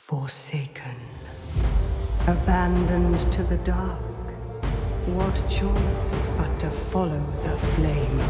Forsaken, abandoned to the dark, what choice but to follow the flame?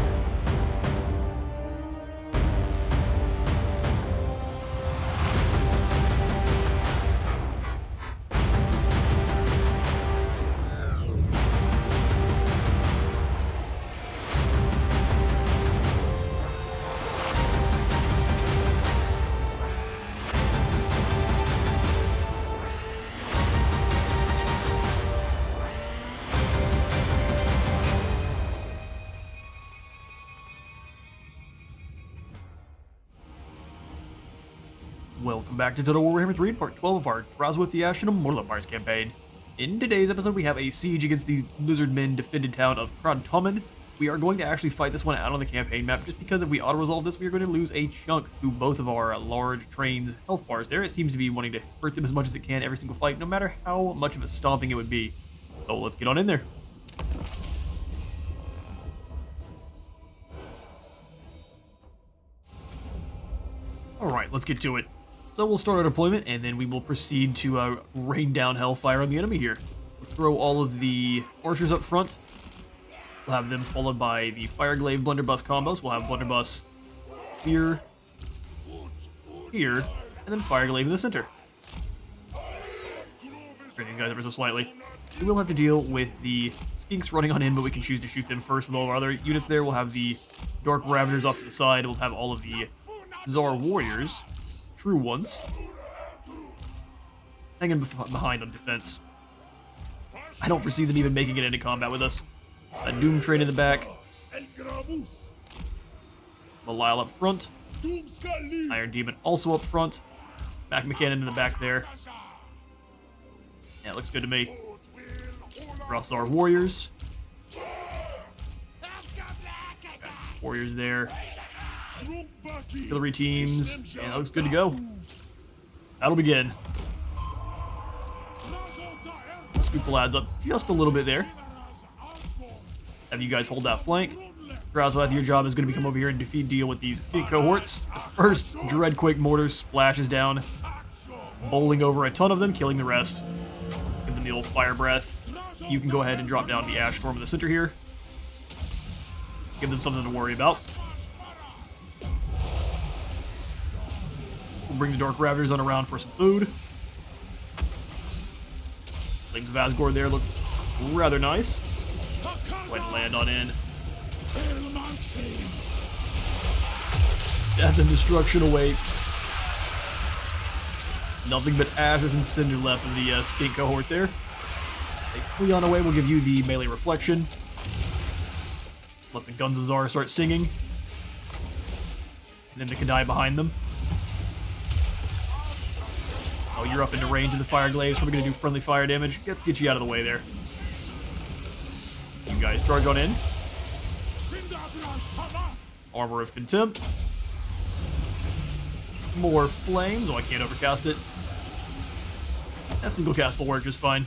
Welcome back to Total Warhammer 3, part 12 of our Drazhoath the Ashen Immortal Empires campaign. In today's episode, we have a siege against the lizard men defended town of Toman. We are going to actually fight this one out on the campaign map, just because if we auto-resolve this, we are going to lose a chunk to both of our large trains' health bars there. It seems to be wanting to hurt them as much as it can every single fight, no matter how much of a stomping it would be. So let's get on in there. Alright, let's get to it. So we'll start our deployment, and then we will proceed to rain down hellfire on the enemy here. We'll throw all of the archers up front. We'll have them followed by the Fireglaive Blunderbuss combos. We'll have Blunderbuss here, here, and then Fireglaive in the center. Bring these guys ever so slightly. We will have to deal with the skinks running on in, but we can choose to shoot them first with all of our other units there. We'll have the Dark Ravagers off to the side. We'll have all of the Tsar Warriors, true ones, hanging behind on defense. I don't foresee them even making it into combat with us. A Doom train in the back. Belial up front. Iron Demon also up front. Mac McCannon in the back there. Yeah, it looks good to me. Rossar Warriors. Warriors there. Artillery teams. Yeah, that looks good to go. That'll begin. Scoop the lads up just a little bit there. Have you guys hold that flank. Drazhoath, your job is going to be come over here and deal with these skink cohorts. The first Dreadquake mortar splashes down, bowling over a ton of them, killing the rest. Give them the old fire breath. You can go ahead and drop down the Ash Storm in the center here. Give them something to worry about. We'll bring the Dark Ravagers on around for some food. Flames of Asgore there look rather nice. Go ahead and land on in. Death and destruction awaits. Nothing but ashes and cinder left of the skink cohort there. They flee on away. We'll give you the melee reflection. Let the Guns of Zara start singing. And then the Kadai behind them. Oh, you're up into range of the Fireglaives. Probably going to do friendly fire damage. Let's get you out of the way there. You guys charge on in. Armor of Contempt. More flames. Oh, I can't overcast it. That single cast will work just fine.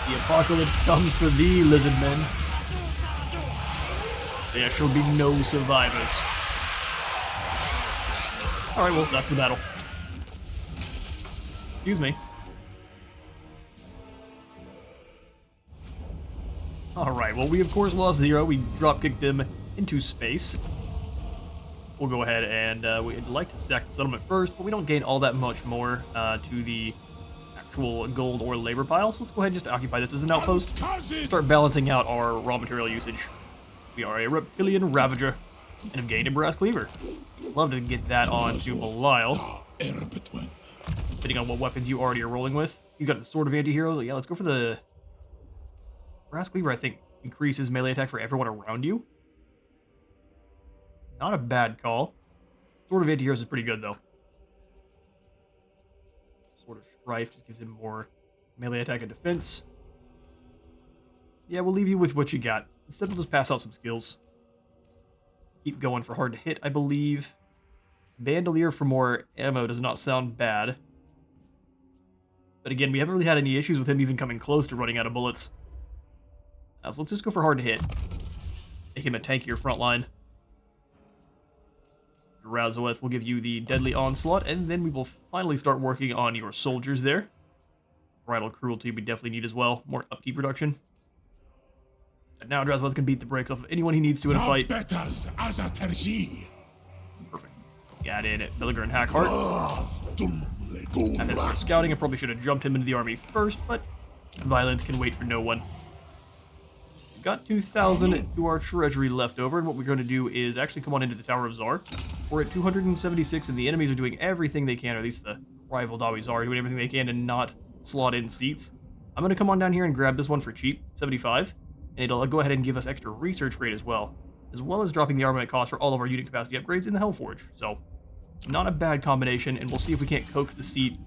The apocalypse comes for thee, lizard men. There shall be no survivors. Alright, well, that's the battle. Excuse me. Alright, well, we of course lost 0. We drop-kicked them into space. We'll go ahead and we'd like to sack the settlement first, but we don't gain all that much more to the actual gold or labor pile, so let's go ahead and just occupy this as an outpost. Start balancing out our raw material usage. We are a Reptilian Ravager and have gained a Brass Cleaver. Love to get that on to Belial. Depending on what weapons you already are rolling with. You got the Sword of Anti-Heroes. Yeah, let's go for the Brass Cleaver. I think increases melee attack for everyone around you. Not a bad call. Sword of Anti-Heroes is pretty good, though. Sword of Strife just gives him more melee attack and defense. Yeah, we'll leave you with what you got. Instead, we'll just pass out some skills. Keep going for hard to hit, I believe. Bandolier for more ammo does not sound bad. But again, we haven't really had any issues with him even coming close to running out of bullets. So let's just go for hard to hit. Make him a tankier front line. Drazhoath will give you the Deadly Onslaught, and then we will finally start working on your soldiers there. Bridal Cruelty we definitely need as well. More upkeep reduction. But now Drazhoath can beat the brakes off of anyone he needs to in a fight. Perfect. Got in at Villager and Hackhart. And then start scouting. I probably should have jumped him into the army first, but violence can wait for no one. We've got 2,000 to our treasury left over, and what we're going to do is actually come on into the Tower of Zar. We're at 276, and the enemies are doing everything they can, or at least the rival Dawi Zar are doing everything they can to not slot in seats. I'm going to come on down here and grab this one for cheap, 75, and it'll go ahead and give us extra research rate as well as dropping the armament cost for all of our unit capacity upgrades in the Hellforge. So, not a bad combination, and we'll see if we can't coax the seat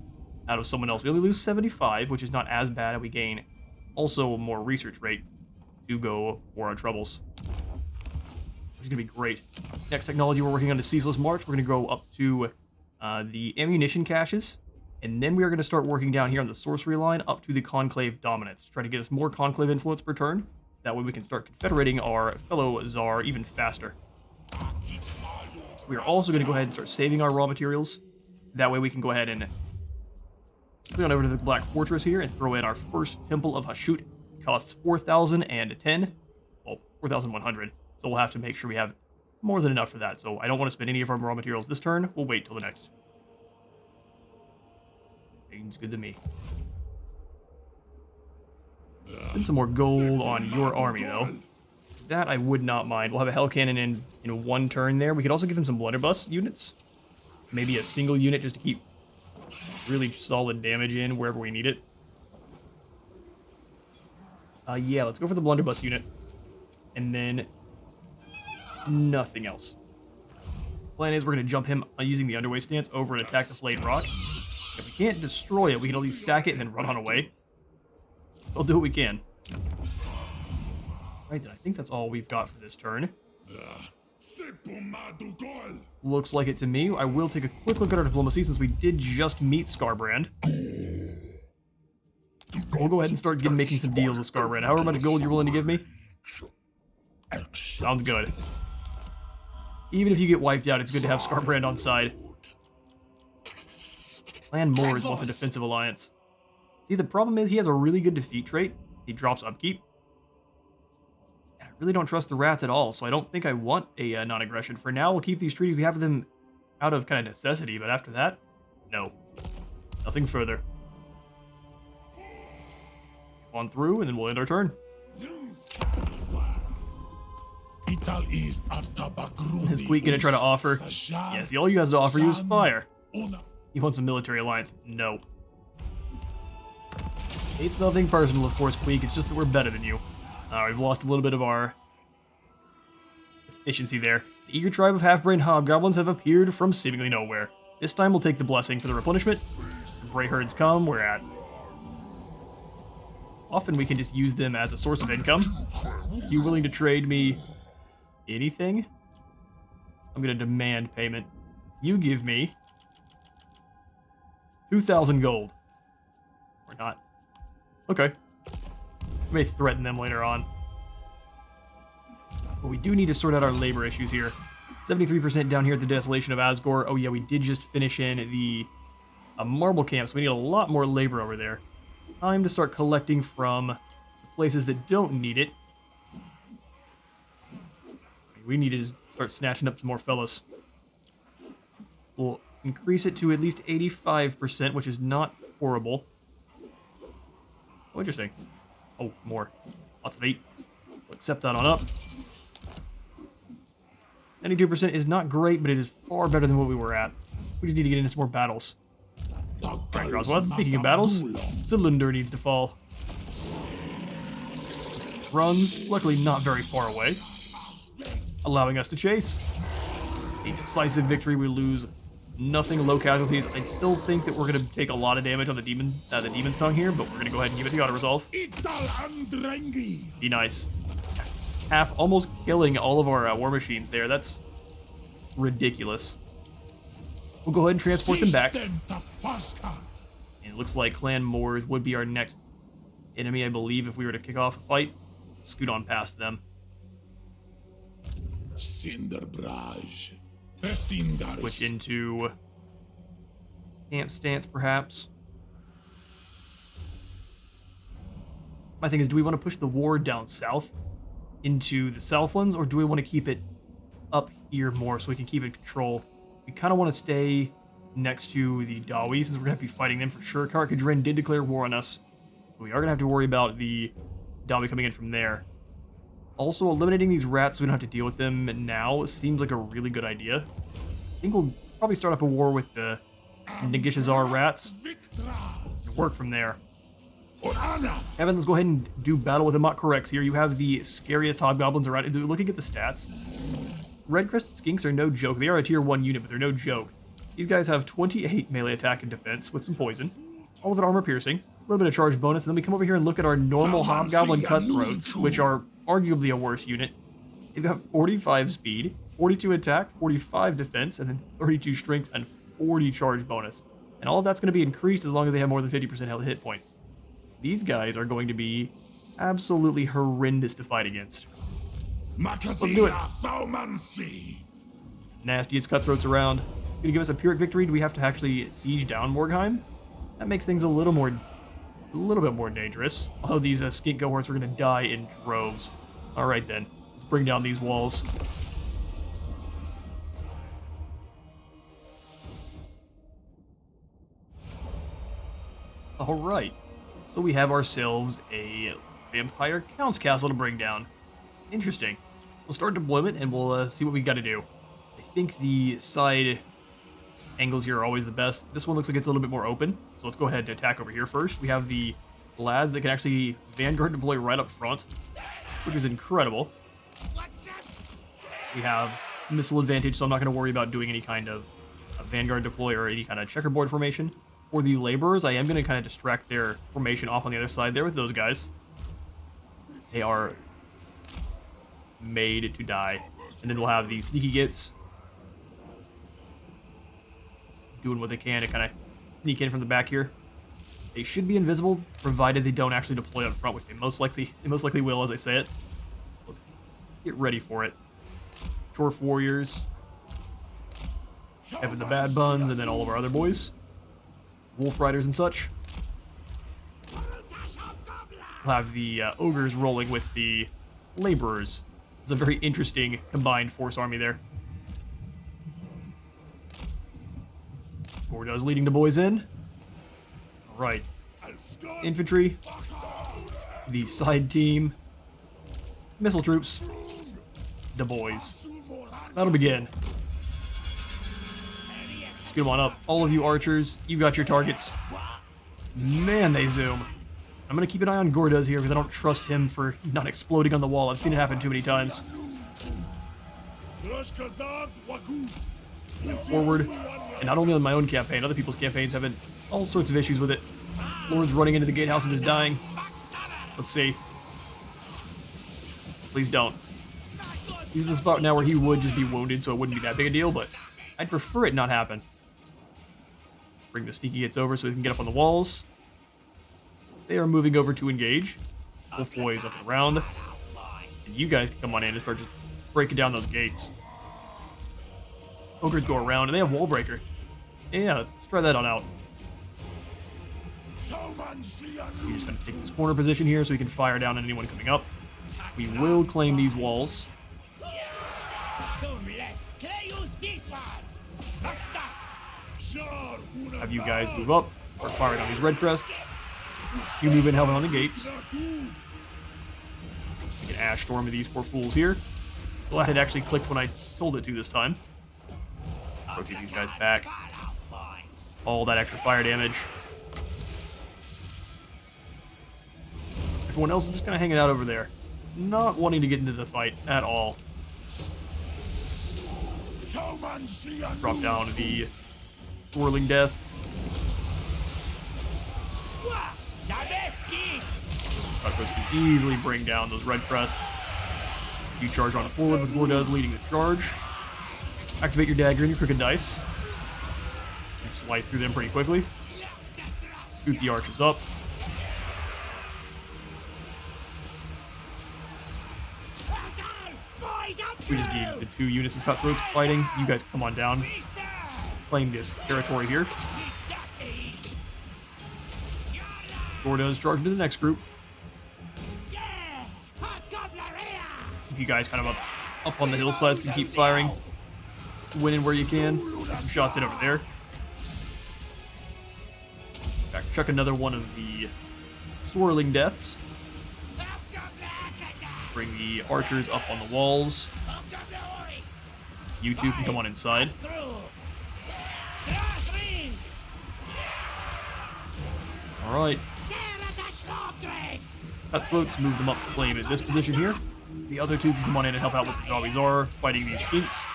out of someone else. We only lose 75, which is not as bad, and we gain also more research rate to go for our troubles, which is going to be great. Next technology we're working on is Ceaseless March. We're going to go up to the ammunition caches, and then we are going to start working down here on the sorcery line up to the Conclave Dominance, to try to get us more Conclave influence per turn. That way we can start confederating our fellow Tsar even faster. We are also going to go ahead and start saving our raw materials. That way we can go ahead and go on over to the Black Fortress here and throw in our first Temple of Hashut. It costs 4,010. Well, 4,100. So we'll have to make sure we have more than enough for that. So I don't want to spend any of our raw materials this turn. We'll wait till the next. Seems good to me. Spend some more gold on your army, though. That I would not mind. We'll have a Hell Cannon in one turn there. We could also give him some Blunderbuss units. Maybe a single unit just to keep really solid damage in wherever we need it. Yeah, let's go for the Blunderbuss unit. And then nothing else. Plan is we're going to jump him using the Underway stance over and attack the Flayed Rock. If we can't destroy it, we can at least sack it and then run on away. We'll do what we can. Right then, I think that's all we've got for this turn. Looks like it to me. I will take a quick look at our diplomacy since we did just meet Scarbrand. We'll go ahead and start making some deals with Scarbrand. However much gold you're willing to give me. Sounds good. Even if you get wiped out, it's good to have Scarbrand on side. Clan Moors wants a defensive alliance. See, the problem is he has a really good defeat trait. He drops upkeep. I really don't trust the rats at all, so I don't think I want a non-aggression. For now, we'll keep these treaties. We have them out of kind of necessity, but after that, no. Nothing further. On through, and then we'll end our turn. Is Queek gonna try to offer? Yes, all he has to offer you is fire. He wants a military alliance. No. It's nothing personal, of course, Queek. It's just that we're better than you. We've lost a little bit of our efficiency there. The eager tribe of half-brained hobgoblins have appeared from seemingly nowhere. This time we'll take the blessing for the replenishment. The Bray herds come, we're at. Often we can just use them as a source of income. Are you willing to trade me anything? I'm going to demand payment. You give me 2,000 gold. Or not. Okay. We may threaten them later on. But we do need to sort out our labor issues here. 73% down here at the Desolation of Asgore. Oh yeah, we did just finish in the marble camps. We need a lot more labor over there. Time to start collecting from the places that don't need it. We need to start snatching up some more fellas. We'll increase it to at least 85%, which is not horrible. Oh, interesting. Oh, more. Lots of 8. We'll accept that on up. 92% is not great, but it is far better than what we were at. We just need to get into some more battles. Right, Drazhoath, speaking of battles, Cylinder needs to fall. Runs, luckily not very far away, allowing us to chase. A decisive victory, we lose nothing, low casualties. I still think that we're going to take a lot of damage on the Demon's Tongue here, but we're going to go ahead and give it the auto-resolve. Be nice. Half almost killing all of our war machines there. That's ridiculous. We'll go ahead and transport them back. And it looks like Clan Moors would be our next enemy, I believe, if we were to kick off a fight. Scoot on past them. Switch into camp stance, perhaps. My thing is, do we want to push the war down south into the Southlands, or do we want to keep it up here more so we can keep it in control? We kind of want to stay next to the Dawi, since we're going to be fighting them for sure. Karkadrin did declare war on us. We are going to have to worry about the Dawi coming in from there. Also, eliminating these rats so we don't have to deal with them now seems like a really good idea. I think we'll probably start up a war with the Nagishazar rats and work from there. Evan, let's go ahead and do battle with the Mok'Korex here. You have the scariest hobgoblins around. Looking at the stats, red-crested skinks are no joke. They are a tier 1 unit, but they're no joke. These guys have 28 melee attack and defense with some poison. All of it armor piercing. A little bit of charge bonus. And then we come over here and look at our normal hobgoblin cutthroats, which are arguably a worse unit. They've got 45 speed, 42 attack, 45 defense, and then 32 strength and 40 charge bonus. And all of that's going to be increased as long as they have more than 50% hit points. These guys are going to be absolutely horrendous to fight against. Let's do it. Nastiest cutthroats around. Gonna give us a Pyrrhic victory. Do we have to actually siege down Moreheim? That makes things a little bit more dangerous. Although these skink cohorts are gonna die in droves. All right then, let's bring down these walls. All right. So we have ourselves a Vampire Count's Castle to bring down. Interesting. We'll start deployment and we'll see what we got to do. I think the side angles here are always the best. This one looks like it's a little bit more open. So let's go ahead and attack over here first. We have the lads that can actually Vanguard deploy right up front, which is incredible. We have missile advantage, so I'm not going to worry about doing any kind of Vanguard deploy or any kind of checkerboard formation. For the laborers, I am going to kind of distract their formation off on the other side there with those guys. They are made to die. And then we'll have the sneaky gits doing what they can to kind of sneak in from the back here. They should be invisible, provided they don't actually deploy up front, which they most likely will, as I say it. Let's get ready for it. Dwarf warriors, Evan the Bad Buns, and then all of our other boys. Wolf riders and such. We'll have the ogres rolling with the laborers. It's a very interesting combined force army there. Gordo's leading the boys in. All right. Infantry. The side team. Missile troops. The boys. That'll begin. Scoot them on up. All of you archers, you got your targets. Man, they zoom. I'm going to keep an eye on Gordo's here because I don't trust him for not exploding on the wall. I've seen it happen too many times. Forward. And not only on my own campaign, other people's campaigns have all sorts of issues with it. Lord's running into the gatehouse and just dying. Let's see. Please don't. He's in the spot now where he would just be wounded, so it wouldn't be that big a deal, but I'd prefer it not happen. Bring the sneaky hits over so we can get up on the walls. They are moving over to engage. Wolf boys up and around. And you guys can come on in and start just breaking down those gates. Ogres go around, and they have wall breaker. Yeah, let's try that on out. We're just going to take this corner position here so we can fire down on anyone coming up. We will claim these walls. Have you guys move up or fire down these red crests. You move in, helping on the gates. We can ash storm these poor fools here. Glad it actually clicked when I told it to this time. Rotate these guys back. All that extra fire damage. Everyone else is just kind of hanging out over there. Not wanting to get into the fight at all. Drop down the Swirling Death. Cutthroats can easily bring down those red crests. You charge on forward with Gordo's leading the charge. Activate your dagger and your crooked dice. And slice through them pretty quickly. Shoot the archers up. We just need the 2 units of cutthroats fighting. You guys come on down. Claim this territory here. Thor does charge into the next group. You guys kind of up on the hillsides to keep firing. Winning where you can. Get some shots in over there. Chuck another one of the swirling deaths. Bring the archers up on the walls. You two can come on inside. Alright. Cutthroats, move them up to claim in this position here. The other 2 can come on in and help out with the zombies are fighting these skinks.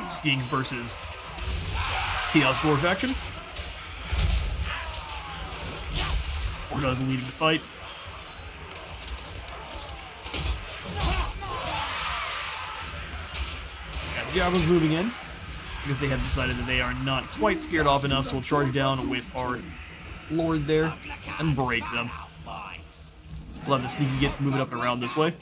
Skink versus Chaos Dwarf action. Orda's leading the fight. And Javel's moving in because they have decided that they are not quite scared off enough, so we'll charge down with our Lord there and break them. We'll have the sneaky gits moving up and around this way.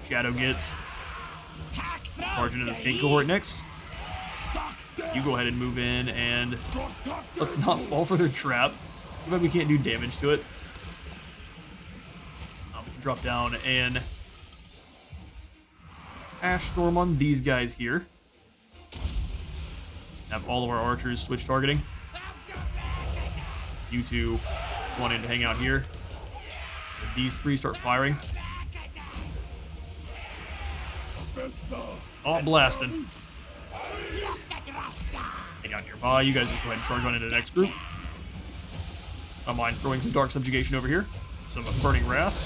Shadow gits. Charge into the skate cohort next. You go ahead and move in, and let's not fall for their trap. But we can't do damage to it. We can drop down and Ash Storm on these guys here. Have all of our archers switch targeting. You 2 want in to hang out here. These 3 start firing. Oh, blasting. Hang out nearby. You guys just go ahead and charge on into the next group. I don't mind throwing some Dark Subjugation over here. Some Burning Wrath.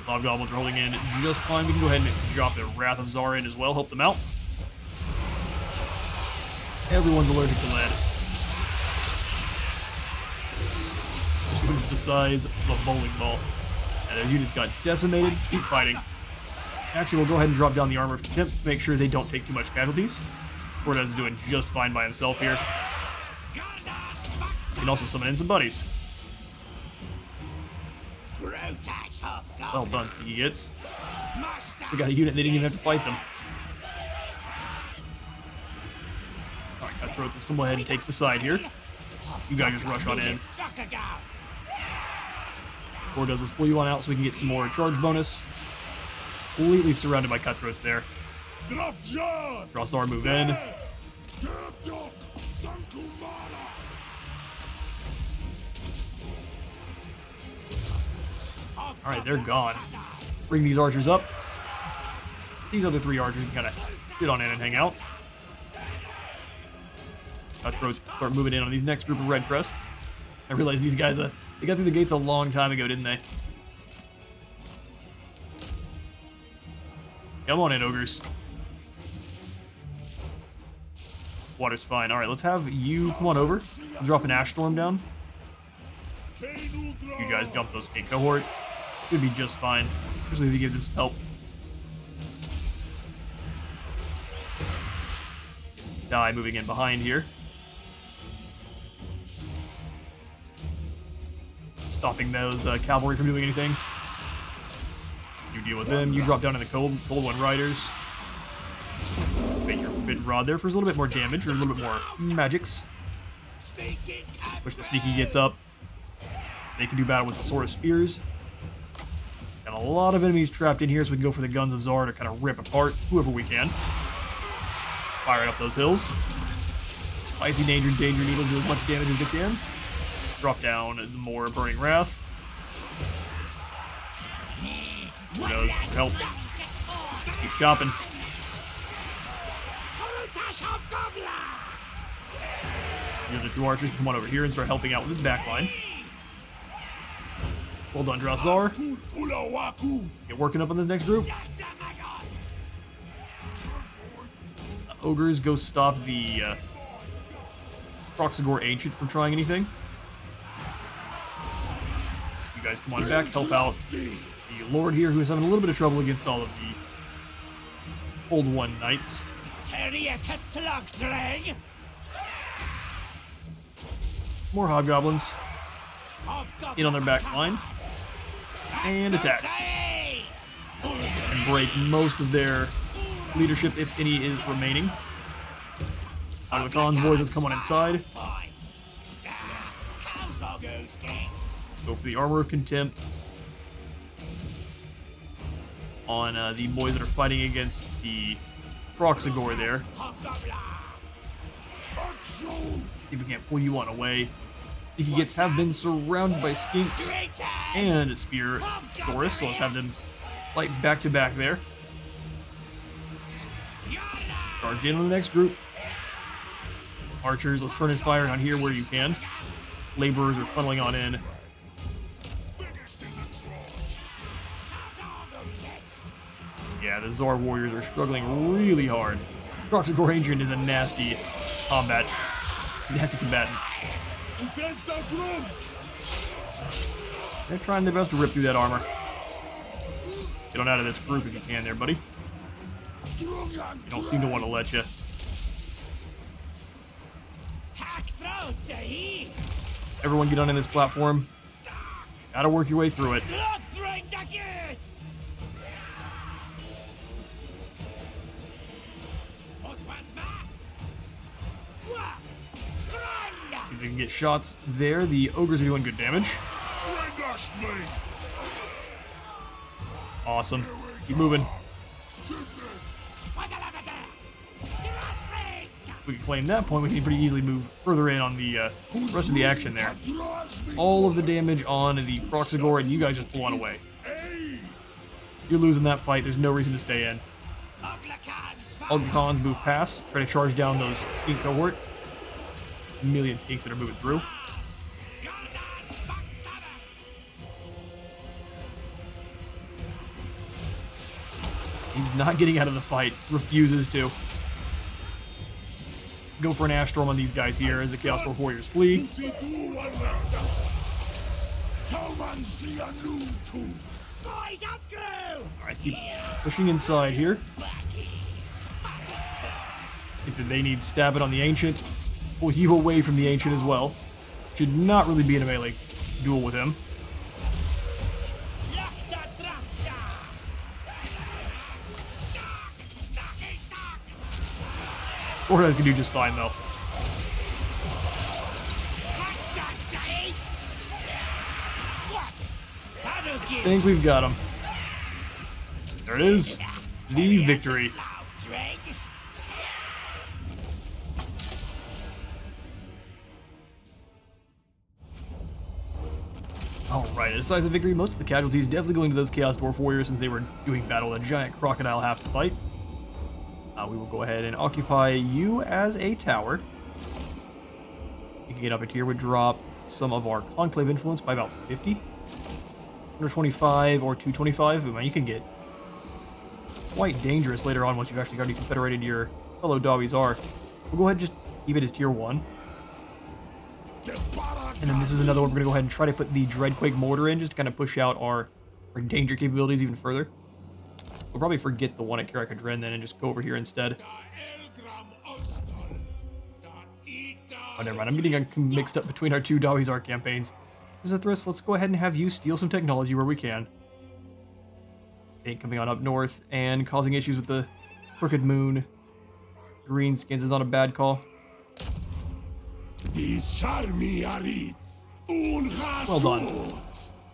Hobgoblins are holding in just fine. We can go ahead and drop the Wrath of Zar in as well. Help them out. Everyone's allergic to lead. It's the size of a bowling ball. And those units got decimated. Keep fighting. Actually, we'll go ahead and drop down the Armor of Contempt. Make sure they don't take too much casualties. Cortez is doing just fine by himself here. You can also summon in some buddies. Well done, Sneaky Gits. We got a unit, they didn't even have to fight them. Alright, Cutthroats, let's go ahead and take the side here. You guys just rush on in. Cortez, let's pull you on out so we can get some more charge bonus. Completely surrounded by Cutthroats there. Drazhoath move in. Alright, they're gone. Bring these archers up. These other 3 archers can kind of sit on in and hang out. Cutthroats start moving in on these next group of red crests. I realize these guys, they got through the gates a long time ago, didn't they? Come on in, ogres. Water's fine. Alright, let's have you come on over. Drop an Ash Storm down. You guys jump those King cohort. Should be just fine. Especially if you give them some help. Die moving in behind here. Stopping those cavalry from doing anything. You deal with them. You drop down to the cold one riders. Make your forbidden rod there for a little bit more damage or a little bit more magics. Push the Sneaky Gits up. They can do battle with the Sword of Spears. Got a lot of enemies trapped in here, so we can go for the Guns of Zar to kind of rip apart whoever we can. Firing up those hills. Spicy Danger Needle do as much damage as they can. Drop down more Burning Wrath. Who knows? Help. Keep chopping. The other 2 archers can come on over here and start helping out with this backline. Well done, Drazhoath. Get working up on this next group. Ogres go stop the Proxigor Ancient from trying anything. You guys come on back, help out the Lord here, who is having a little bit of trouble against all of the Old One Knights. More hobgoblins in on their back line and attack and break most of their leadership, if any is remaining. Out of the Khan's boys, let's come on inside. Go for the Armor of Contempt on the boys that are fighting against the Proxigor there. See if we can't pull you on away. Tiki Gets have been surrounded by skinks and a spear Taurus, so let's have them fight back to back there. Charged in on the next group. Archers, let's turn and fire on here where you can. Laborers are funneling on in. Yeah, the Zor warriors are struggling really hard. Proxigor Ancient is a nasty combatant. They're trying their best to rip through that armor. Get on out of this group if you can there, buddy. You don't seem to want to let you. Everyone get on in this platform. Gotta work your way through it. See if they can get shots there. The ogres are doing good damage. Awesome. Keep moving. If we can claim that point, we can pretty easily move further in on the rest of the action there. All of the damage on the Proxigor, and you guys just pull on away. You're losing that fight. There's no reason to stay in. All the Khans move past, try to charge down those skink cohort. A million skinks that are moving through. He's not getting out of the fight. Refuses to. Go for an Ash Storm on these guys here as the Chaos Dwarf warriors flee. Alright, keep pushing inside here. If they need stab it on the Ancient, we'll heave away from the Ancient as well. Should not really be in a melee duel with him. Moreheim can do just fine, though. I think we've got him. There it is. The victory. Alright, a decisive victory. Most of the casualties definitely going to those Chaos Dwarf warriors since they were doing battle with a giant crocodile half the fight. We will go ahead and occupy you as a tower. You can get up into here. Would drop some of our Conclave influence by about 50. 125 or 225. I mean, you can get quite dangerous later on once you've actually got confederated your fellow Dawi's are. We'll go ahead and just keep it as tier 1. And then this is another one we're going to go ahead and try to put the Dreadquake Mortar in just to kind of push out our danger capabilities even further. We'll probably forget the one at Karakadrin then and just go over here instead. Oh, never mind. I'm getting mixed up between our two Dawi's Arc campaigns. Zithris, let's go ahead and have you steal some technology where we can. Ain't coming on up north and causing issues with the Crooked Moon. Greenskins is not a bad call. Well done.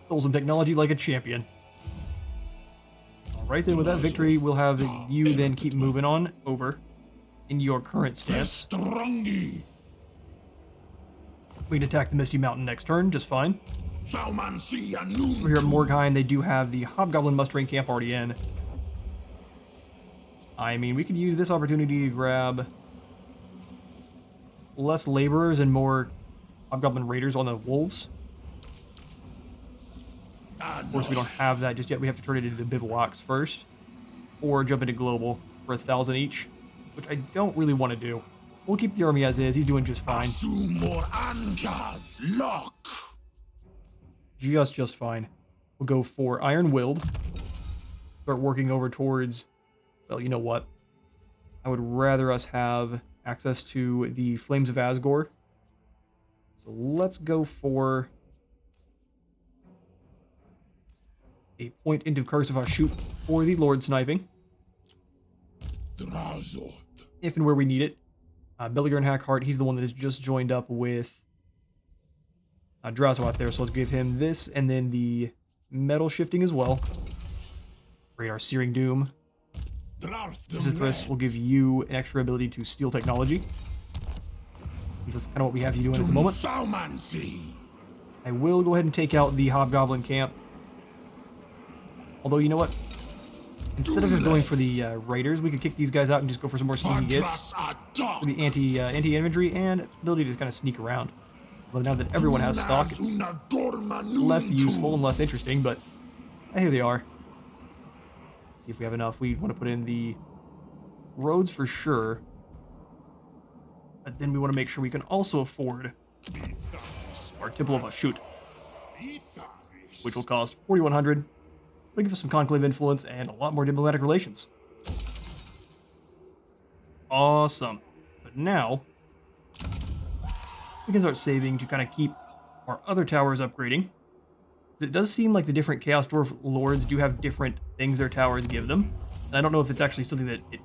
Stole some technology like a champion. Right then, with that victory, we'll have you then keep moving on over in your current stance. We can attack the Misty Mountain next turn, just fine. Over here at Moreheim, they do have the Hobgoblin mustering camp already in. I mean, we could use this opportunity to grab less laborers and more Hobgoblin raiders on the wolves. Of course, we don't have that just yet. We have to turn it into the bivouacs first. Or jump into global for 1,000 each, which I don't really want to do. We'll keep the army as is. He's doing just fine. Just fine. We'll go for Iron Willed. Start working over towards... Well, you know what? I would rather us have access to the Flames of Asgore. So let's go for a point into Karsavar shoot for the Lord sniping. Drazhoath. If and where we need it. Belliger and Hackheart, he's the one that has just joined up with Drazhoath there, so let's give him this, and then the metal shifting as well. Radar Searing Doom. Zithris will give you an extra ability to steal technology. That's kind of what we have you doing at the moment. I will go ahead and take out the Hobgoblin camp. Although, you know what? Instead of just going for the raiders, we could kick these guys out and just go for some more sneaky hits. For the anti-infantry and ability to kind of sneak around. Although now that everyone has stock, it's less useful and less interesting, but here they are. See if we have enough. We want to put in the roads for sure. But then we want to make sure we can also afford our Temple of a Shoot, which will cost 4,100. It'll give us some conclave influence and a lot more diplomatic relations. Awesome. But now, we can start saving to kind of keep our other towers upgrading. It does seem like the different Chaos Dwarf lords do have different things their towers give them. And I don't know if it's actually something that it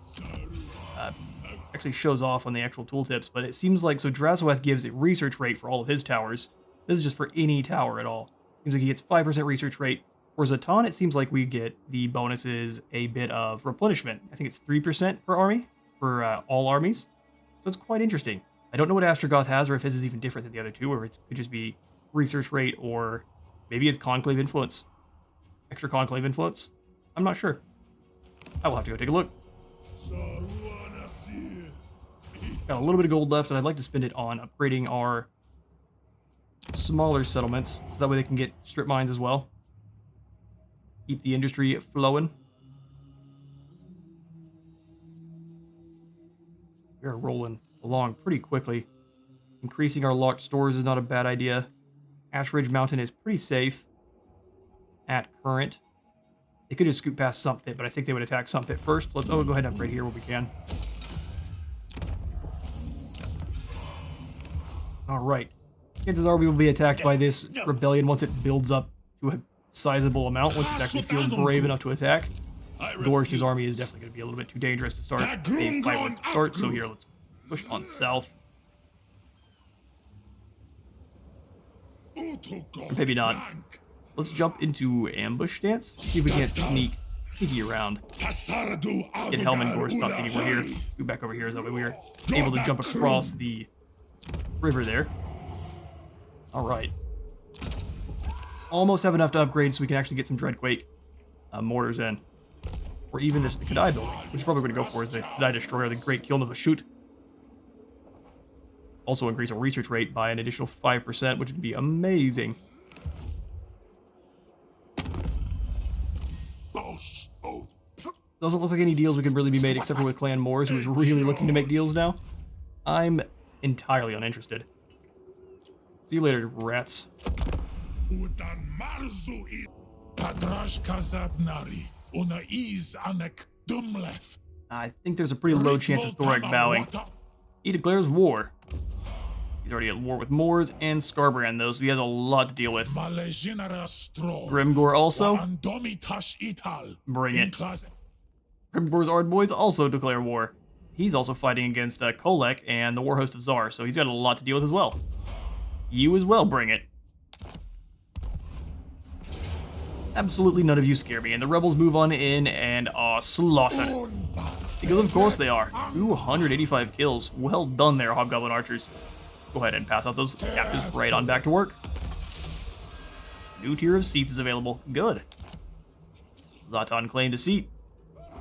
actually shows off on the actual tooltips, but it seems like, so Drazhoath gives a research rate for all of his towers. This is just for any tower at all. Seems like he gets 5% research rate. For Zatan, it seems like we get the bonuses a bit of replenishment. I think it's 3% per army, for all armies. So it's quite interesting. I don't know what Astrogoth has, or if his is even different than the other two, or it could just be research rate, or maybe it's conclave influence. Extra conclave influence? I'm not sure. I will have to go take a look. Got a little bit of gold left, and I'd like to spend it on upgrading our smaller settlements, so that way they can get strip mines as well. Keep the industry flowing. We are rolling along pretty quickly. Increasing our locked stores is not a bad idea. Ash Ridge Mountain is pretty safe at current. They could just scoot past Sump Pit, but I think they would attack Sump Pit first. Let's go ahead and upgrade here where we can. Alright. Chances are we will be attacked by this rebellion once it builds up to a sizable amount, once it actually feels brave enough to attack. Dorsh's army is definitely going to be a little bit too dangerous to start. A fight once to start, so here, let's push on south. Maybe not. Let's jump into ambush stance. See if we can't sneaky around. Get Helman Gorse not thinking we're here. Go back over here so that we're able to jump across the river there. Alright. Almost have enough to upgrade so we can actually get some Dreadquake mortars in. Or even just the Kadai building, which is probably going to go for is the Kadai Destroyer, the Great Kiln of a Shoot. Also increase our research rate by an additional 5%, which would be amazing. Doesn't look like any deals we can really be made except for with Clan Moors, who is really looking to make deals now. I'm entirely uninterested. See you later, rats. I think there's a pretty low chance of Thorak bowing. He declares war. He's already at war with Moors and Scarbrand, though, so he has a lot to deal with. Grimgor also? Bring it. Grimgor's Ardboys also declare war. He's also fighting against Kolek and the Warhost of Zar, so he's got a lot to deal with as well. You as well, bring it. Absolutely none of you scare me, and the rebels move on in and are slaughtered. Because of course they are. 285 kills. Well done there, Hobgoblin archers. Go ahead and pass out those captives right on back to work. New tier of seats is available. Good. Zatan claimed a seat.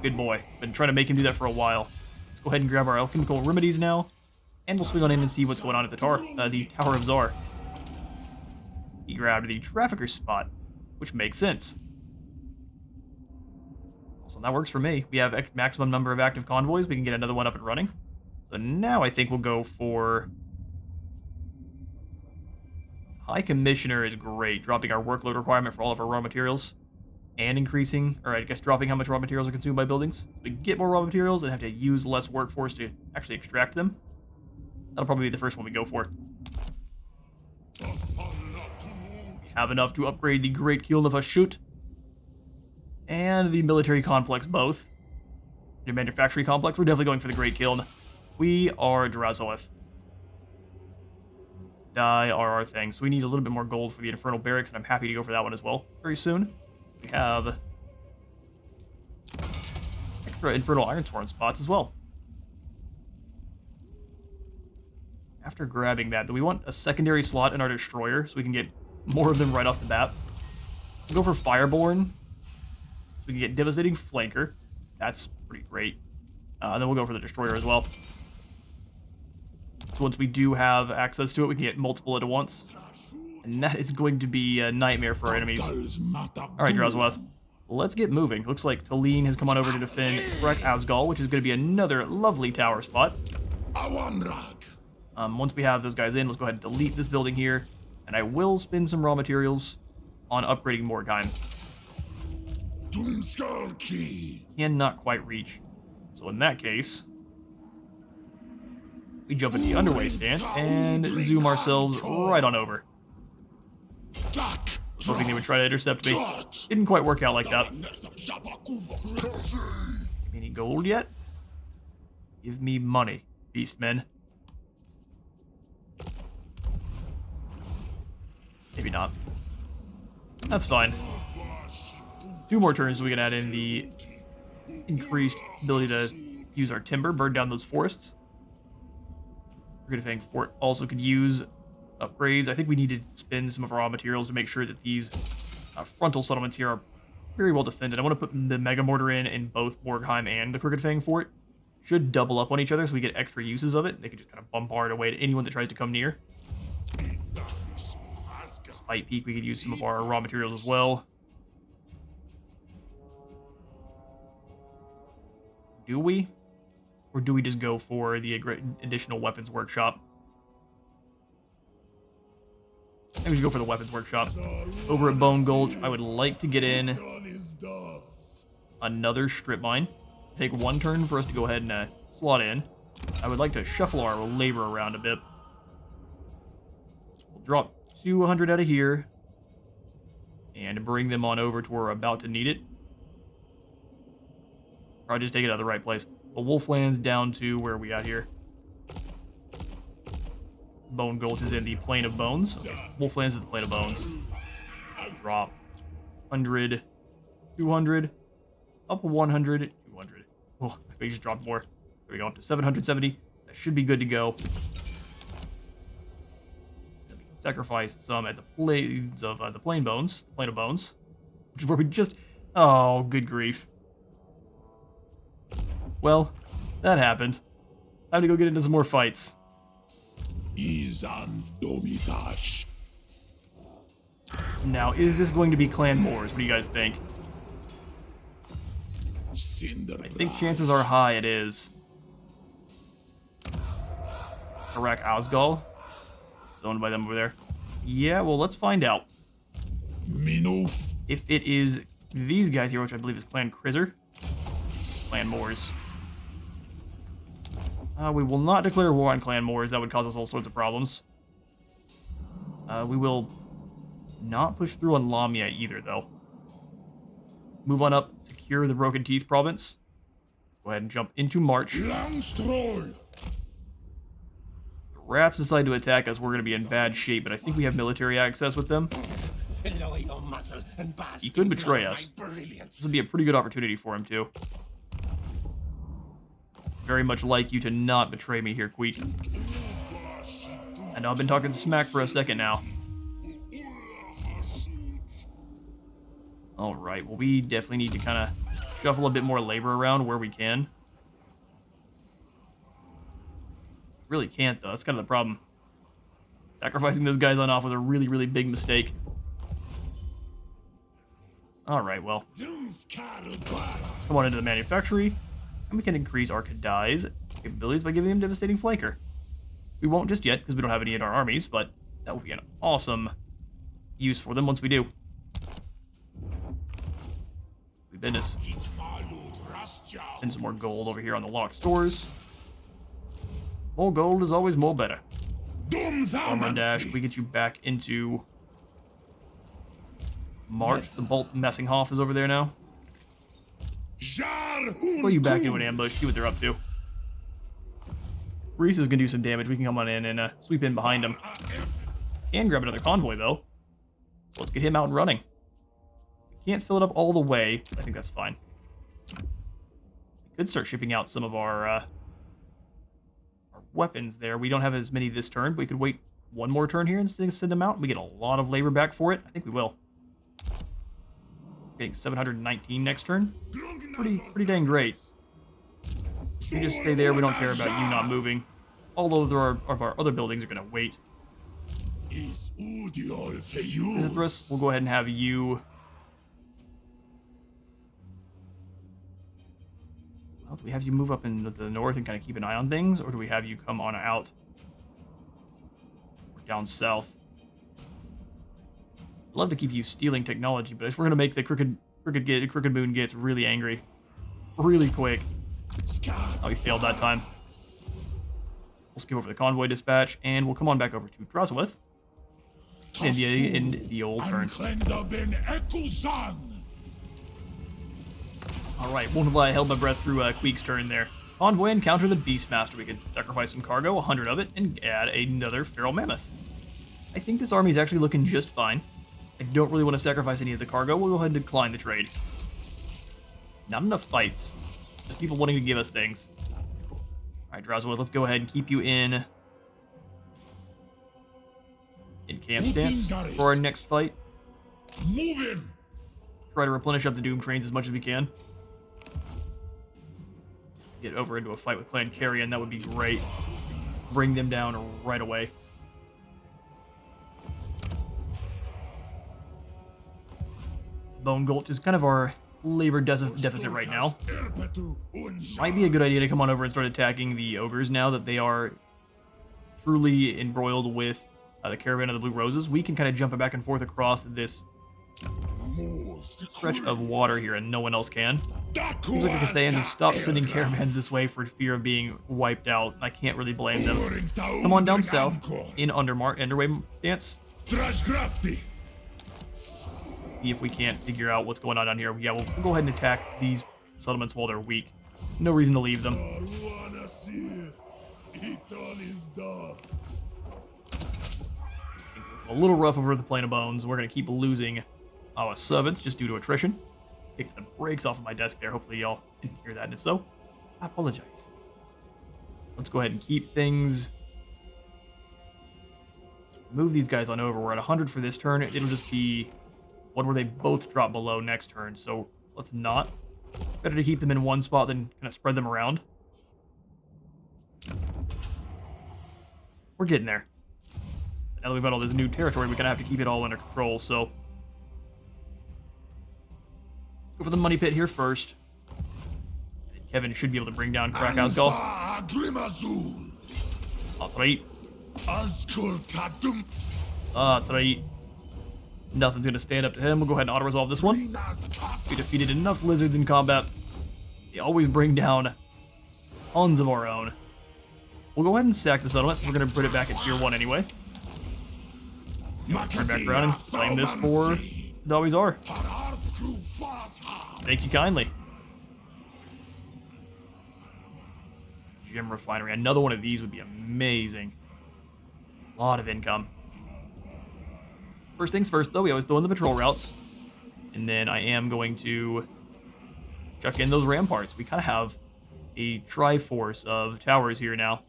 Good boy. Been trying to make him do that for a while. Let's go ahead and grab our alchemical remedies now. And we'll swing on in and see what's going on at the Tower of Zar. He grabbed the Trafficker's spot, which makes sense. So that works for me. We have maximum number of active convoys. We can get another one up and running. So now I think we'll go for... High Commissioner is great, dropping our workload requirement for all of our raw materials. And increasing, or I guess dropping how much raw materials are consumed by buildings. We get more raw materials and have to use less workforce to actually extract them. That'll probably be the first one we go for. We have enough to upgrade the Great Kiln of Ashut and the military complex both. The manufacturing complex, we're definitely going for the Great Kiln. We are Drazhoath. Die are our thing. So we need a little bit more gold for the Infernal Barracks, and I'm happy to go for that one as well very soon. We have extra Infernal Ironsworn spots as well. After grabbing that, do we want a secondary slot in our Destroyer so we can get more of them right off the bat? We'll go for Fireborn so we can get Devastating Flanker. That's pretty great. And then we'll go for the Destroyer as well. So once we do have access to it, we can get multiple at once. And that is going to be a nightmare for our enemies. Alright, Drazhoath. Let's get moving. Looks like Toman has come on over to defend Wreck Asgal, which is going to be another lovely tower spot. Once we have those guys in, let's go ahead and delete this building here. And I will spend some raw materials on upgrading Moreheim. Cannot quite reach. So in that case, we jump into the underway stance and zoom ourselves right on over. Hoping they would try to intercept me. Didn't quite work out like that. Any gold yet? Give me money, beastmen. Maybe not. That's fine. 2 more turns so we can add in the increased ability to use our timber, burn down those forests. Forgetting Fort also could use upgrades. I think we need to spend some of our raw materials to make sure that these frontal settlements here are very well defended. I want to put the Mega Mortar in both Moreheim and the Crooked Fang Fort. Should double up on each other so we get extra uses of it. They can just kind of bombard away to anyone that tries to come near. Spite Peak, we could use some of our raw materials as well. Do we? Or do we just go for the additional weapons workshop? I think we should go for the weapons workshop. Over at Bone Gulch, I would like to get in another strip mine. Take 1 turn for us to go ahead and slot in. I would like to shuffle our labor around a bit. We'll drop 200 out of here and bring them on over to where we're about to need it. Or I'll just take it out of the right place. The Wolflands down to where we at here. Bone Gulch is in the Plain of Bones. Okay, Wolflands is the Plain of Bones. Drop 100, 200, up 100, 200. Oh, we just dropped more. There we go, up to 770. That should be good to go. Then we can sacrifice some at the Plains of the Plain Bones, the Plain of Bones, which is where we just. Oh, good grief. Well, that happened. Time to go get into some more fights. Now, is this going to be clan wars? What do you guys think? I think chances are high it is. Wreck Asgal. It's owned by them over there. Yeah, well, let's find out. If it is these guys here, which I believe is Clan Krizzer. Clan Moors. We will not declare war on Clan Moors. That would cause us all sorts of problems. We will not push through on Lamia either, though. Move on up. Secure the Broken Teeth province. Let's go ahead and jump into March. The rats decide to attack us. We're going to be in bad shape, but I think we have military access with them. He could betray us. This would be a pretty good opportunity for him, too. Very much like you to not betray me here, Queek. I know I've been talking smack for a second now. Alright, well, we definitely need to kind of shuffle a bit more labor around where we can. Really can't, though. That's kind of the problem. Sacrificing those guys on off was a really, really big mistake. Alright, well. Come on into the manufactory. And we can increase our Kadai's capabilities by giving them Devastating Flanker. We won't just yet, because we don't have any in our armies, but that will be an awesome use for them once we do. Business. And some more gold over here on the locked stores. More gold is always more better. Armor dash. We get you back into March. The Bolt Messinghoff is over there now. Pull you back into an ambush. See what they're up to. Reese is going to do some damage. We can come on in and sweep in behind him. And grab another convoy, though. So let's get him out and running. We can't fill it up all the way, but I think that's fine. We could start shipping out some of our weapons there. We don't have as many this turn, but we could wait one more turn here and send them out. We get a lot of labor back for it. I think we will. Getting 719 next turn. Pretty dang great. You just stay there. We don't care about you not moving. All of our other buildings are going to wait. Zithris, we'll go ahead and have you. Well, do we have you move up into the north and kind of keep an eye on things, or do we have you come on out or down south? I'd love to keep you stealing technology, but if we're going to make the Crooked Moon gets really angry, really quick. Oh, he failed that time. We'll skip over the convoy dispatch, and we'll come on back over to Drazhoath in the old turn. Alright, won't have I held my breath through Queek's turn there. Convoy encounter the Beastmaster. We could sacrifice some cargo, 100 of it, and add another Feral Mammoth. I think this army is actually looking just fine. I don't really want to sacrifice any of the cargo. We'll go ahead and decline the trade. Not enough fights. Just people wanting to give us things. Alright, Drazhoath, let's go ahead and keep you in camp stance for our next fight. Move in. Try to replenish up the Doom trains as much as we can. Get over into a fight with Clan Carrion, that would be great. Bring them down right away. Bone Gulch is kind of our labor deficit right now. Might be a good idea to come on over and start attacking the ogres now that they are truly embroiled with the Caravan of the Blue Roses. We can kind of jump it back and forth across this stretch of water here, and no one else can. Seems like the Cathayans have stopped sending caravans this way for fear of being wiped out. I can't really blame them. Come on down south in underway stance. See if we can't figure out what's going on down here. Yeah, we'll go ahead and attack these settlements while they're weak. No reason to leave them. A little rough over the Plain of Bones. We're going to keep losing our servants just due to attrition. Kick the brakes off of my desk there. Hopefully y'all didn't hear that, and if so, I apologize. Let's go ahead and keep things. Move these guys on over. We're at 100 for this turn. It'll just be one where they both drop below next turn, so let's not. Better to keep them in one spot than kind of spread them around. We're getting there. Now that we've got all this new territory, we kind of have to keep it all under control, so go for the money pit here first. Kevin should be able to bring down Krakowsgal. That's right. That's right. Nothing's going to stand up to him. We'll go ahead and auto-resolve this one. We defeated enough lizards in combat. They always bring down tons of our own. We'll go ahead and sack the settlement, since we're going to put it back at tier 1 anyway. Turn back around and claim this for Dawizar. Thank you kindly. Gem refinery. Another one of these would be amazing. A lot of income. First things first, though, we always throw in the patrol routes. And then I am going to chuck in those ramparts. We kind of have a triforce of towers here now.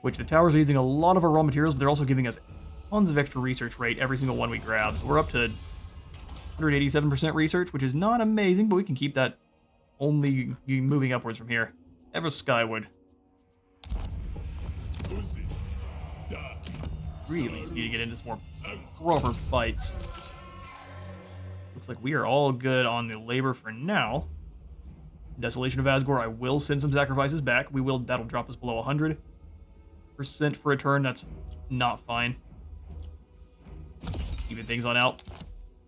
Which the towers are using a lot of our raw materials, but they're also giving us tons of extra research rate every single one we grab. So we're up to 187% research, which is not amazing, but we can keep that only moving upwards from here. Ever skyward. Really need to get into some more proper fights. Looks like we are all good on the labor for now. Desolation of Asgore, I will send some sacrifices back. That'll drop us below 100% for a turn. That's not fine. Even things on out.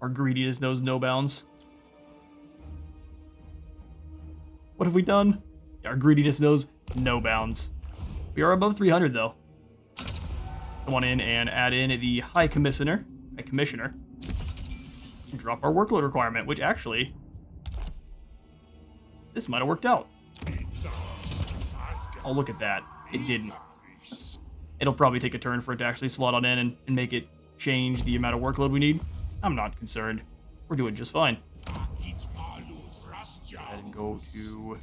Our greediness knows no bounds. What have we done? Our greediness knows no bounds. We are above 300 though. come on in and add in the High Commissioner, and drop our workload requirement, which actually, this might have worked out. Oh, look at that. It didn't. It'll probably take a turn for it to actually slot on in and make it change the amount of workload we need. I'm not concerned. We're doing just fine. And go to...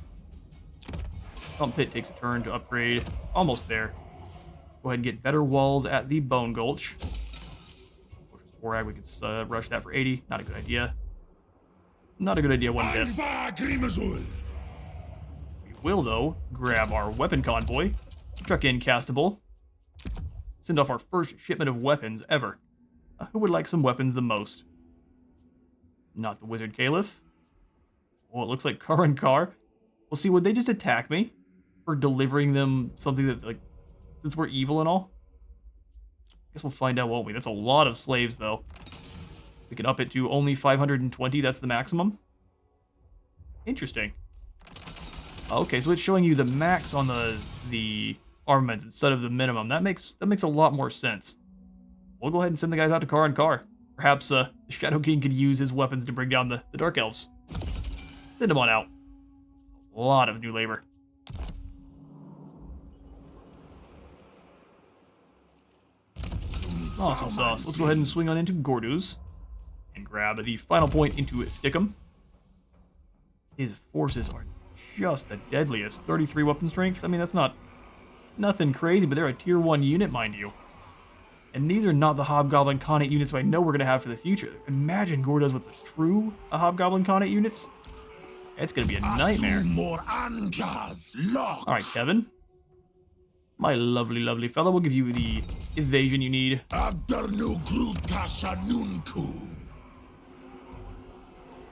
Pump Pit takes a turn to upgrade. Almost there. Go ahead and get better walls at the Bone Gulch. Which is 4 ag. We could rush that for 80. Not a good idea. Not a good idea one bit. We will, though, grab our weapon convoy. Truck in Castable. Send off our first shipment of weapons ever. Who would like some weapons the most? Not the Wizard Caliph. Well, it looks like Car and Car. Well, see, would they just attack me for delivering them something that, like, since we're evil and all? Guess we'll find out, won't we? That's a lot of slaves, though. We can up it to only 520. That's the maximum. Interesting. Okay, so it's showing you the max on the armaments instead of the minimum. That makes a lot more sense. We'll go ahead and send the guys out to Car and Car. Perhaps the Shadow King could use his weapons to bring down the Dark Elves. Send them on out. A lot of new labor. Awesome sauce. Let's go ahead and swing on into Gorduz and grab the final point into Stickum. His forces are just the deadliest. 33 weapon strength. I mean, that's nothing crazy, but they're a tier 1 unit, mind you. And these are not the Hobgoblin Khanate units I know we're going to have for the future. Imagine Gorduz with the true Hobgoblin Khanate units. It's going to be a nightmare. Alright, Kevin. My lovely, lovely fellow. We'll give you the evasion you need. And then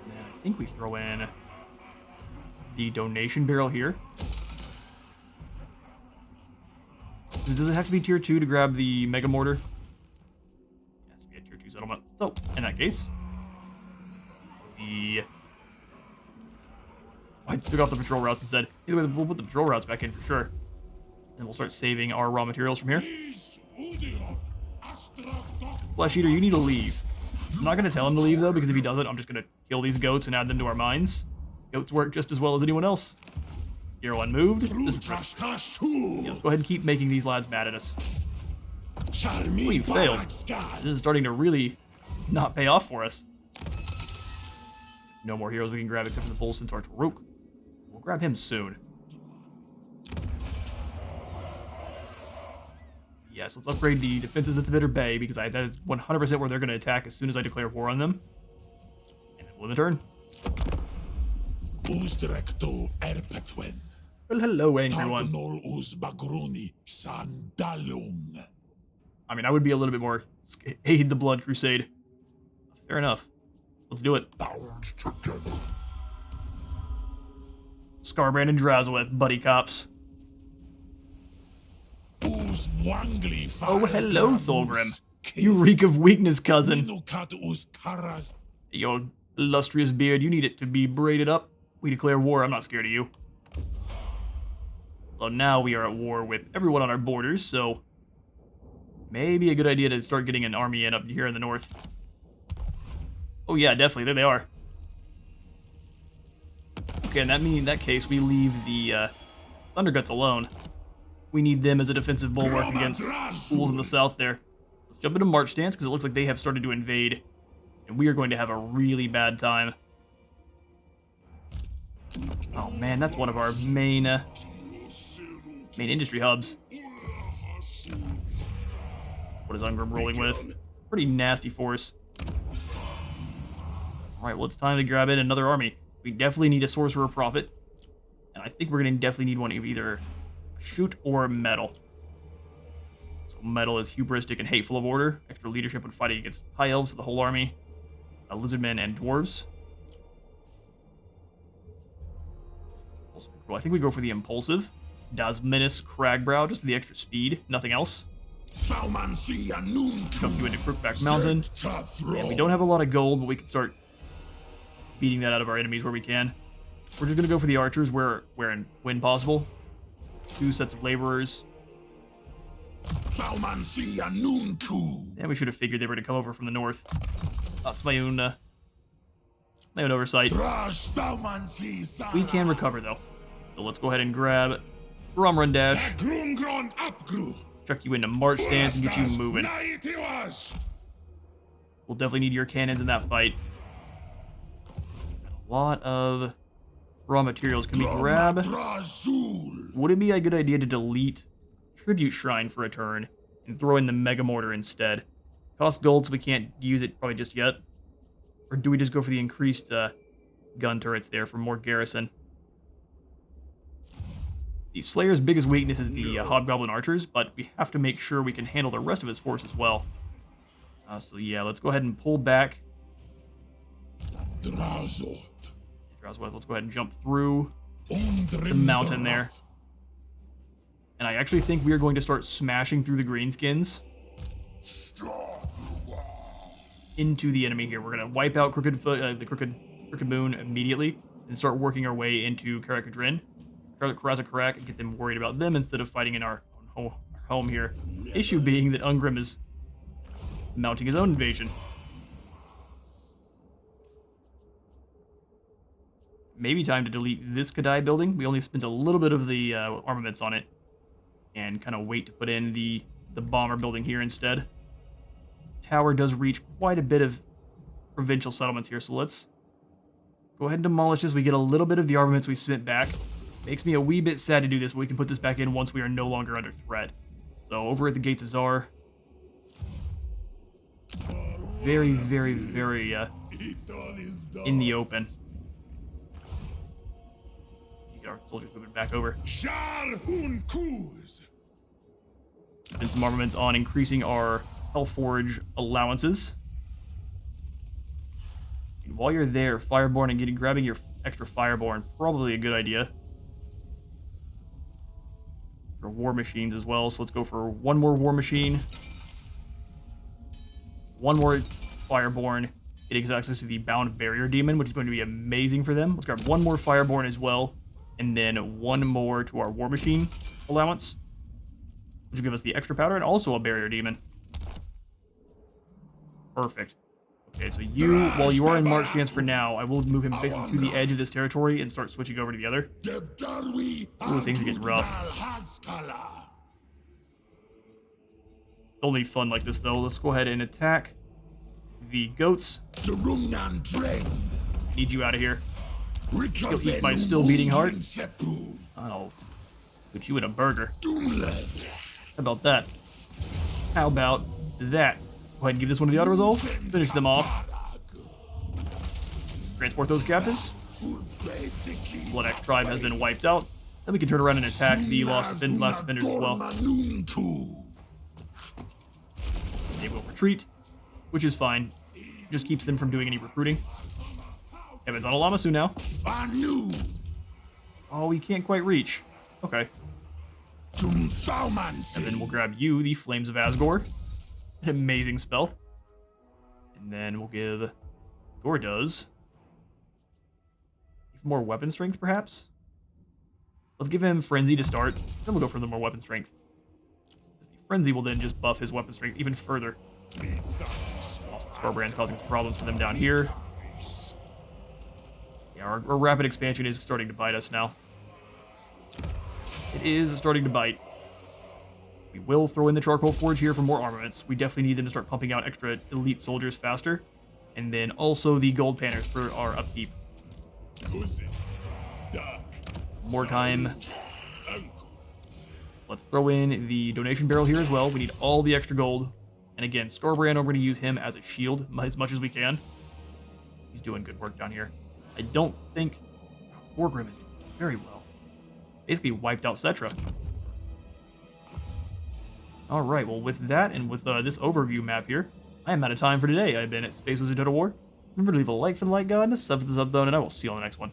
I think we throw in the donation barrel here. Does it have to be tier 2 to grab the Mega Mortar? Yes, be a tier 2 settlement. So, in that case, I took off the patrol routes instead. Either way, we'll put the patrol routes back in for sure. And we'll start saving our raw materials from here. Flesh Eater, you need to leave. I'm not going to tell him to leave, though, because if he doesn't, I'm just going to kill these goats and add them to our mines. Goats work just as well as anyone else. Hero unmoved. This is let's go ahead and keep making these lads mad at us. Oh, you failed. This is starting to really not pay off for us. No more heroes we can grab except for the Bull Centaur Taruk. We'll grab him soon. Yes, let's upgrade the defenses at the Bitter Bay because that is 100% where they're going to attack as soon as I declare war on them. And then we'll end the turn. Well, hello, angry one. I mean, I would be a little bit more aid the Blood Crusade. Fair enough. Let's do it. Scarbrand and Drazhoath, buddy cops. Oh, hello, Thulgrim. You reek of weakness, cousin. Your illustrious beard, you need it to be braided up. We declare war. I'm not scared of you. Well, now we are at war with everyone on our borders, so maybe a good idea to start getting an army in up here in the north. Oh yeah, definitely. There they are. Okay, and in that case, we leave the Thunderguts alone. We need them as a defensive bulwark against fools in the south there. Let's jump into March Stance, because it looks like they have started to invade. And we are going to have a really bad time. Oh man, that's one of our main industry hubs. What is Ungrim rolling with? Pretty nasty force. Alright, well, it's time to grab in another army. We definitely need a Sorcerer Prophet. And I think we're going to definitely need one of either shoot or metal. So metal is hubristic and hateful of order. Extra leadership when fighting against high elves for the whole army. Lizardmen and dwarves. Also cool. I think we go for the impulsive. Dasminis Cragbrow, just for the extra speed, nothing else. Chuck you into Crookback Mountain. And we don't have a lot of gold, but we can start beating that out of our enemies where we can. We're just going to go for the archers when possible. 2 sets of laborers. And we should have figured they were to come over from the north. That's my own oversight. We can recover though. So let's go ahead and grab Run Dash. Chuck you into March stance and get you moving. We'll definitely need your cannons in that fight. A lot of raw materials can we grab. Would it be a good idea to delete Tribute Shrine for a turn and throw in the Mega Mortar instead? Costs gold, so we can't use it probably just yet. Or do we just go for the increased gun turrets there for more garrison? The Slayer's biggest weakness is the Hobgoblin archers, but we have to make sure we can handle the rest of his force as well. So yeah, let's go ahead and pull back. Drazhoath. Let's go ahead and jump through the mountain there. And I actually think we are going to start smashing through the greenskins into the enemy here. We're going to wipe out the Crooked Moon immediately and start working our way into Karakadrin. Karazakarak and get them worried about them instead of fighting in our home here. Issue being that Ungrim is mounting his own invasion. Maybe time to delete this Kadai building. We only spent a little bit of the armaments on it. And kind of wait to put in the bomber building here instead. Tower does reach quite a bit of provincial settlements here, so let's go ahead and demolish this. We get a little bit of the armaments we spent back. Makes me a wee bit sad to do this, but we can put this back in once we are no longer under threat. So over at the Gates of Zar. Very, very, very in the open. You get our soldiers moving back over. And some armaments on increasing our Hellforge allowances. And while you're there, Fireborn and grabbing your extra Fireborn, probably a good idea. For war machines as well, so let's go for one more war machine. One more Fireborn. Getting access to the Bound Barrier Demon, which is going to be amazing for them. Let's grab one more Fireborn as well, and then one more to our war machine allowance, which will give us the extra powder and also a Barrier Demon. Perfect. Okay, so while you are in March stance for now, I will move him basically to the edge of this territory and start switching over to the other. Ooh, things are getting rough. It's only fun like this, though. Let's go ahead and attack the goats. Need you out of here. You'll eat my still beating heart. Oh, put you in a burger. How about that? How about that? Go ahead and give this one to the auto-resolve. Finish them off. Transport those captives. Blood Axe tribe has been wiped out. Then we can turn around and attack the last defenders as well. They will retreat, which is fine. Just keeps them from doing any recruiting. Evan's on Alamasu now. Oh, we can't quite reach. Okay. And then we'll grab you, the Flames of Asgore. An amazing spell. And then we'll give Gordoz more weapon strength, perhaps? Let's give him Frenzy to start. Then we'll go for the more weapon strength. The Frenzy will then just buff his weapon strength even further. Scarbrand's causing some problems for them down here. Yeah, our rapid expansion is starting to bite us now. It is starting to bite. We will throw in the Charcoal Forge here for more armaments. We definitely need them to start pumping out extra elite soldiers faster. And then also the gold panners for our upkeep. Moreheim. Let's throw in the donation barrel here as well. We need all the extra gold. And again, Scarbrand, we're going to use him as a shield as much as we can. He's doing good work down here. I don't think Wargrim is doing very well. Basically wiped out Cetra. Alright, well with that and with this overview map here, I am out of time for today. I've been at Space Wizard Total War. Remember to leave a like for the Light God and a sub for the sub zone, and I will see you on the next one.